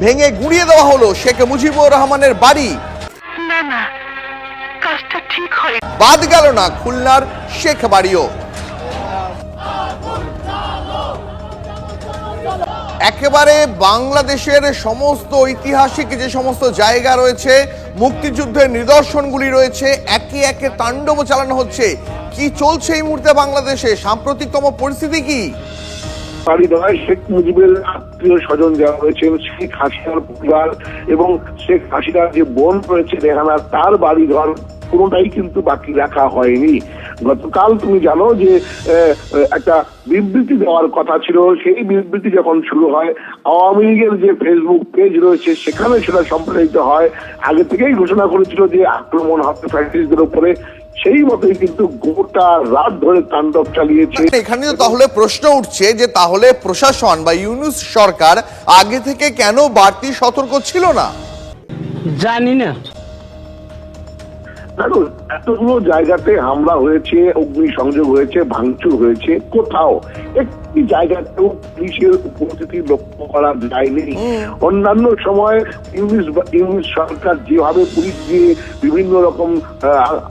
ভেঙে গুঁড়িয়ে দেওয়া হলো শেখ মুজিবুর রহমানের বাড়ি। না না, কাজটা ঠিক হয়। বাদ গেল না খুলনার শেখ বাড়িও। একেবারে বাংলাদেশের সমস্ত ঐতিহাসিক যে সমস্ত জায়গা রয়েছে, মুক্তিযুদ্ধের নিদর্শনগুলি রয়েছে, একে একে তাণ্ডব চালানো হচ্ছে। কি চলছে এই মুহূর্তে বাংলাদেশে? সাম্প্রতিকতম পরিস্থিতি কি? বাড়ি নয়, শেখ মুজিবের আত্মীয় স্বজন যারা রয়েছেন, শেখ হাসিনার পরিবার এবং শেখ হাসিনার যে বোন রয়েছে রেহানা, তার বাড়ি ঘর কোনোটাই কিন্তু বাকি রাখা হয়নি। গতকাল তুমি জানো যে একটা বিবৃতি দেওয়ার কথা ছিল, সেই বিবৃতি যখন শুরু হয়, আওয়ামী লীগের যে ফেসবুক পেজ রয়েছে সেখানে সেটা সম্প্রচারিত হয়। আগে থেকেই ঘোষণা করেছিল যে আক্রমণ হবে ফ্যাসিস্টদের উপরে, সেই মতোই কিন্তু গোটা রাত ধরে তাণ্ডব চালিয়েছে। এখানে তো তাহলে প্রশ্ন উঠছে যে তাহলে প্রশাসন বা ইউনূস সরকার আগে থেকে কেন বাড়তি সতর্ক ছিল না? জানি না। দেখো, এতগুলো জায়গাতে হামলা হয়েছে, অগ্নিসংযোগ হয়েছে, ভাঙচুর হয়েছে, কোথাও একটি জায়গাতেও পুলিশের উপস্থিতি লক্ষ্য করা যায়নি। অন্যান্য সময় ইউনূস সরকার যেভাবে পুলিশ দিয়ে বিভিন্ন রকম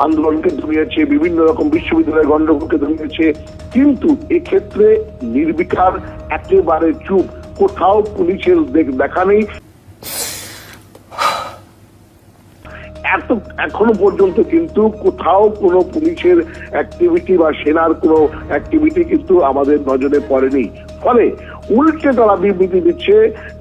আন্দোলনকে দমিয়েছে, বিভিন্ন রকম বিশ্ববিদ্যালয়ের গন্ডগোলকে দমিয়েছে, কিন্তু এক্ষেত্রে নির্বিকার, একেবারে চুপ, কোথাও পুলিশের দেখা নেই। এখনো পর্যন্ত কিন্তু কোথাও কোনো পুলিশের অ্যাক্টিভিটি বা সেনার কোনো অ্যাক্টিভিটি কিন্তু আমাদের নজরে পড়েনি। ফলে উল্টে তারা বিবৃতি দিচ্ছে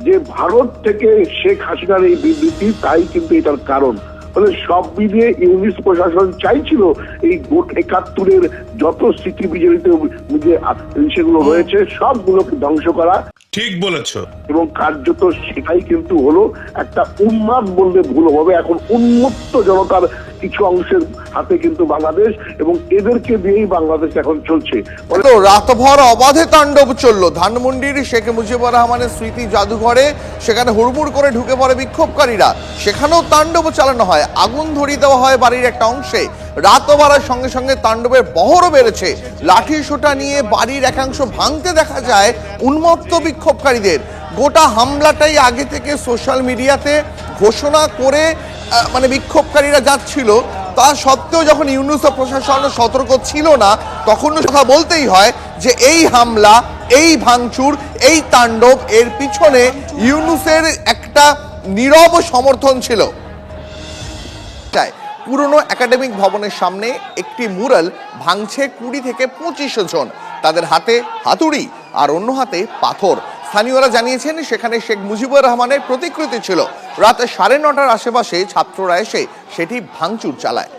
যে ভারত থেকে শেখ হাসিনার এই বিবৃতি, তাই কিন্তু এটার কারণ। ফলে সব মিলিয়ে ইউনূস প্রশাসন চাইছিল এই গোট ৭১-এর যত স্মৃতি বিজড়িত সেগুলো রয়েছে সবগুলোকে ধ্বংস করা। ঠিক বলেছো। এবং কার্যত সেটাই কিন্তু হলো। একটা উন্মাদ বললে ভুল হবে, এখন উন্মত্ত জনতার কিছু অংশের হাতে কিন্তু বাংলাদেশ, এবং এদেরকে দিয়েই বাংলাদেশ এখন চলছে। রাতভর অবাধে তাণ্ডব চললো ধানমন্ডির শেখ মুজিবুর রহমানের স্মৃতি জাদুঘরে। সেখানে হুড়মুড় করে ঢুকে পড়ে বিক্ষোভকারীরা, সেখানেও তাণ্ডব চালানো হয়, আগুন ধরিয়ে দেওয়া হয় বাড়ির একটা অংশে। রাত বাড়ার সঙ্গে সঙ্গে তাণ্ডবের বহরও বেড়েছে। লাঠি সোঁটা নিয়ে বাড়ির একাংশ ভাঙতে দেখা যায় উন্মত্ত বিক্ষোভকারীদের। গোটা হামলাটাই আগে থেকে সোশ্যাল মিডিয়াতে ঘোষণা করে বিক্ষোভকারীরা যাচ্ছিল। তা সত্ত্বেও যখন ইউনূস প্রশাসন সতর্ক ছিল না, তখন কথা বলতেই হয় যে এই হামলা, এই ভাঙচুর, এই তাণ্ডব, এর পিছনে ইউনূসের একটা নীরব সমর্থন ছিল। পুরনো একাডেমিক ভবনের সামনে একটি মুরাল ভাঙছে ২০ থেকে ২৫ জন। তাদের হাতে হাতুড়ি আর অন্য হাতে পাথর। স্থানীয়রা জানিয়েছেন সেখানে শেখ মুজিবুর রহমানের প্রতিকৃতি ছিল। রাত ৯:৩০ আশেপাশে ছাত্ররা এসে সেটি ভাঙচুর চালায়।